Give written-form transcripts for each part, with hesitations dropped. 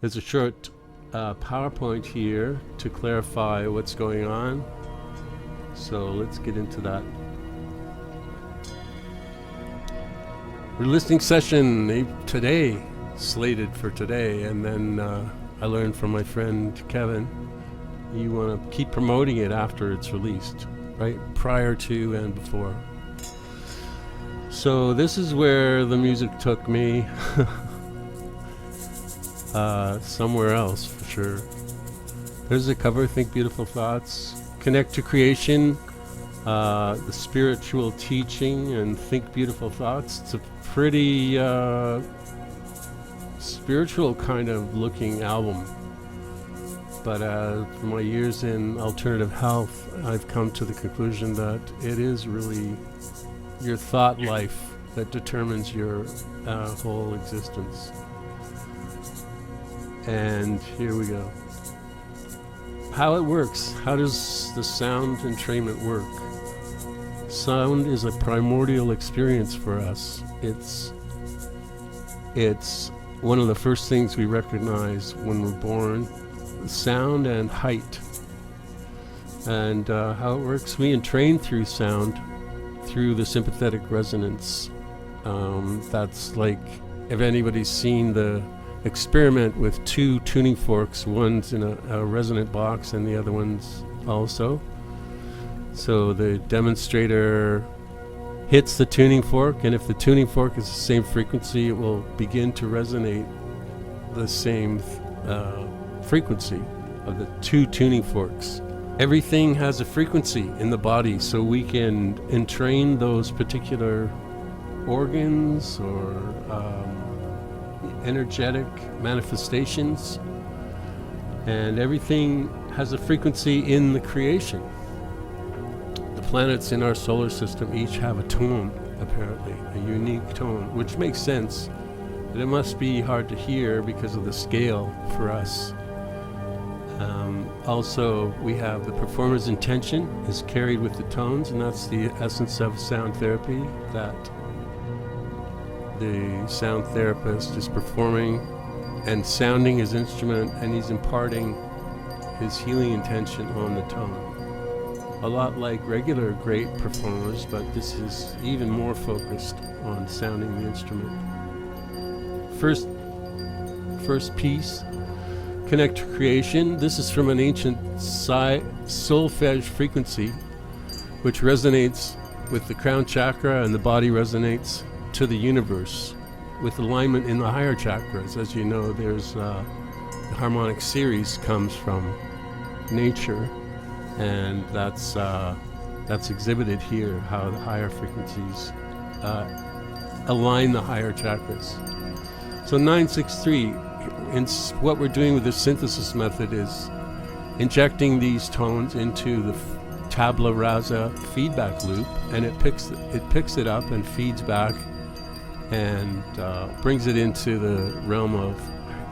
There's a short PowerPoint here to clarify what's going on. So let's get into that. We're listening session today, slated for today, and then I learned from my friend Kevin, you want to keep promoting it after it's released, right? Prior to and before. So this is where the music took me. Somewhere else for sure. There's a cover, Think Beautiful Thoughts, Connect to Creation, the spiritual teaching, and Think Beautiful Thoughts. It's a pretty spiritual kind of looking album. But for my years in alternative health, I've come to the conclusion that it is really your thought life that determines your whole existence. And here we go. How it works. How does the sound entrainment work? Sound is a primordial experience for us. It's one of the first things we recognize when we're born. Sound and height. And how it works, we entrain through sound, through the sympathetic resonance. That's like, if anybody's seen the experiment with two tuning forks, one's in a resonant box and the other one's also. So the demonstrator hits the tuning fork, and if the tuning fork is the same frequency, it will begin to resonate the same frequency of the two tuning forks. Everything has a frequency in the body, so we can entrain those particular organs or energetic manifestations, and everything has a frequency in the creation. The planets in our solar system each have a tone, apparently, a unique tone, which makes sense, but it must be hard to hear because of the scale for us. Also, we have the performer's intention is carried with the tones, and that's the essence of sound therapy, that the sound therapist is performing and sounding his instrument, and he's imparting his healing intention on the tone. A lot like regular great performers, but this is even more focused on sounding the instrument. First piece, Connect to Creation. This is from an ancient solfege frequency, which resonates with the crown chakra, and the body resonates to the universe with alignment in the higher chakras. As you know, there's the harmonic series comes from nature, and that's exhibited here, how the higher frequencies align the higher chakras. So 963, what we're doing with the synthesis method is injecting these tones into the tabula rasa feedback loop, and it picks it up and feeds back and brings it into the realm of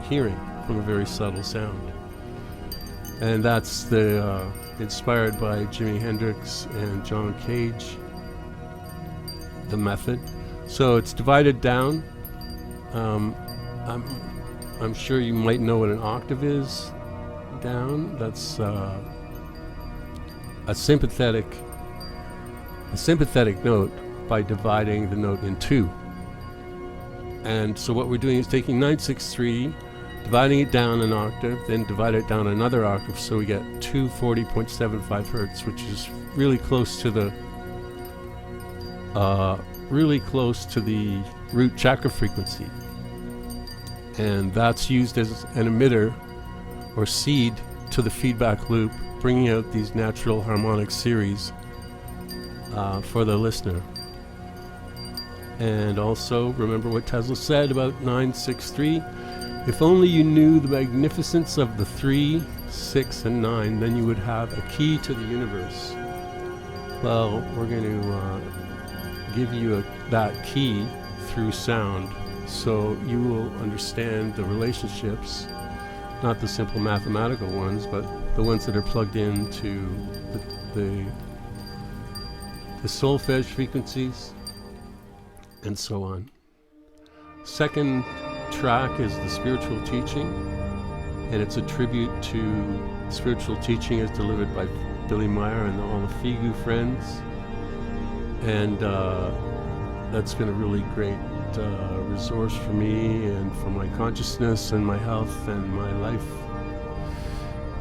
hearing from a very subtle sound. And that's the inspired by Jimi Hendrix and John Cage, the method. So it's divided down. I'm sure you might know what an octave is down. That's a sympathetic note by dividing the note in two. And so what we're doing is taking 963, dividing it down an octave, then divide it down another octave, so we get 240.75 hertz, which is really close to the root chakra frequency. And that's used as an emitter or seed to the feedback loop, bringing out these natural harmonic series for the listener. And also, remember what Tesla said about 963. If only you knew the magnificence of the 3, 6, and 9, then you would have a key to the universe. Well, we're going to give you that key through sound, so you will understand the relationships, not the simple mathematical ones, but the ones that are plugged into the solfege frequencies, and so on. Second track is the spiritual teaching, and it's a tribute to spiritual teaching as delivered by Billy Meyer and all the Figu friends, and that's been a really great resource for me and for my consciousness and my health and my life.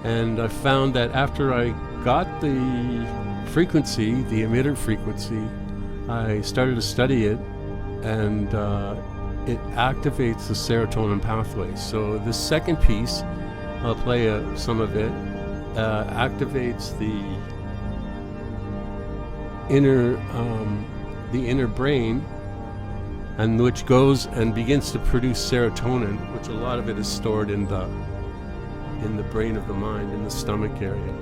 And I found that after I got the frequency, the emitter frequency, I started to study it, and it activates the serotonin pathway. So the second piece, I'll play some of it, activates the inner brain, and which goes and begins to produce serotonin, which a lot of it is stored in the brain of the mind, in the stomach area.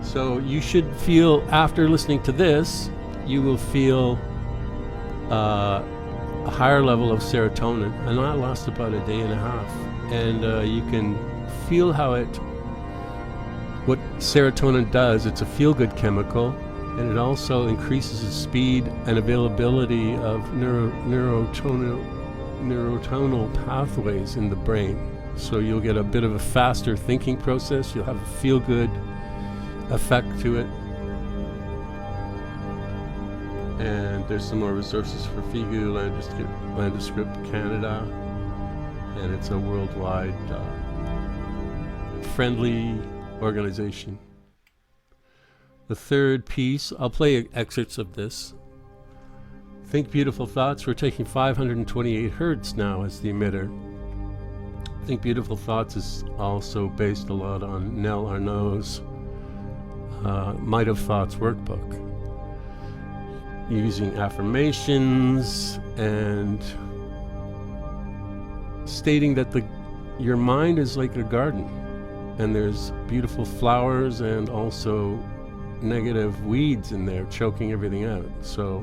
So you should feel, after listening to this, you will feel a higher level of serotonin, and that lasts about a day and a half. And you can feel what serotonin does. It's a feel-good chemical, and it also increases the speed and availability of neurotonal pathways in the brain. So you'll get a bit of a faster thinking process. You'll have a feel-good effect to it. And there's some more resources for Figu, Landescript Canada, and it's a worldwide friendly organization. The third piece, I'll play excerpts of this. Think Beautiful Thoughts. We're taking 528 hertz now as the emitter. Think Beautiful Thoughts is also based a lot on Nell Arnaud's Might of Thoughts workbook, using affirmations and stating that your mind is like a garden, and there's beautiful flowers and also negative weeds in there choking everything out. So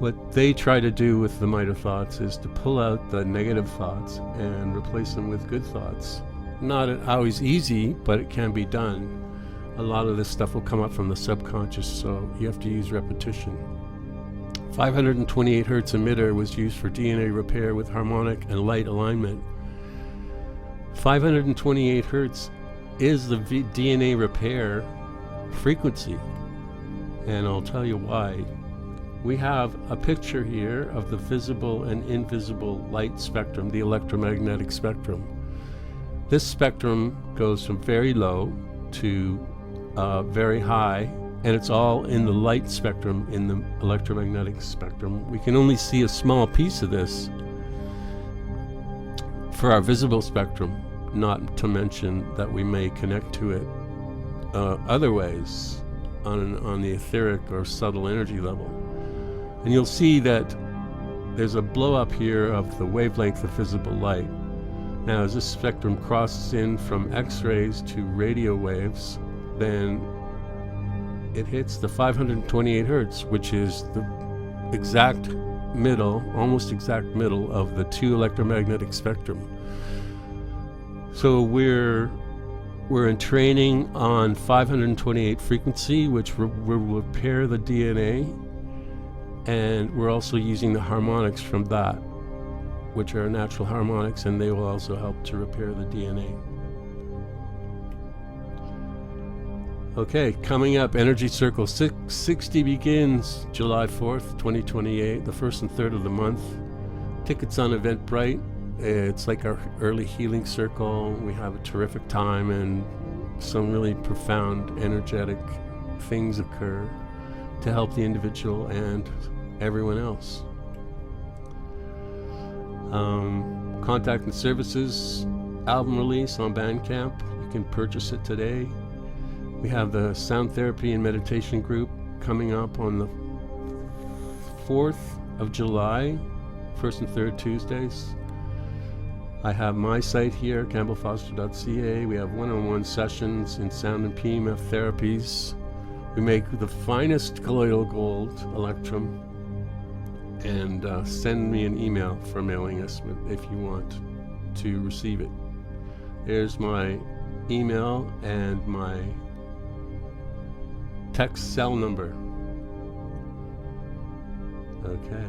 what they try to do with the Might of Thoughts is to pull out the negative thoughts and replace them with good thoughts. Not always easy, but it can be done. A lot of this stuff will come up from the subconscious, so you have to use repetition. 528 hertz emitter was used for DNA repair with harmonic and light alignment. 528 hertz is the DNA repair frequency, and I'll tell you why. We have a picture here of the visible and invisible light spectrum, the electromagnetic spectrum. This spectrum goes from very low to very high, and it's all in the light spectrum, in the electromagnetic spectrum. We can only see a small piece of this for our visible spectrum, not to mention that we may connect to it other ways on the etheric or subtle energy level. And you'll see that there's a blow up here of the wavelength of visible light. Now, as this spectrum crosses in from X-rays to radio waves, then it hits the 528 hertz, which is the exact middle, almost exact middle of the two electromagnetic spectrum. So we're in training on 528 frequency, which will repair the DNA, and we're also using the harmonics from that, which are natural harmonics, and they will also help to repair the DNA. Okay, coming up, Energy Circle 660 begins July 4th, 2028, the 1st and 3rd of the month. Tickets on Eventbrite. It's like our early healing circle. We have a terrific time, and some really profound energetic things occur to help the individual and everyone else. Contact and services, album release on Bandcamp. You can purchase it today. We have the sound therapy and meditation group coming up on the 4th of July, 1st and 3rd Tuesdays. I have my site here, campbellfoster.ca. We have one-on-one sessions in sound and PEMF therapies. We make the finest colloidal gold electrum, and send me an email for mailing us if you want to receive it. There's my email and my text cell number. Okay.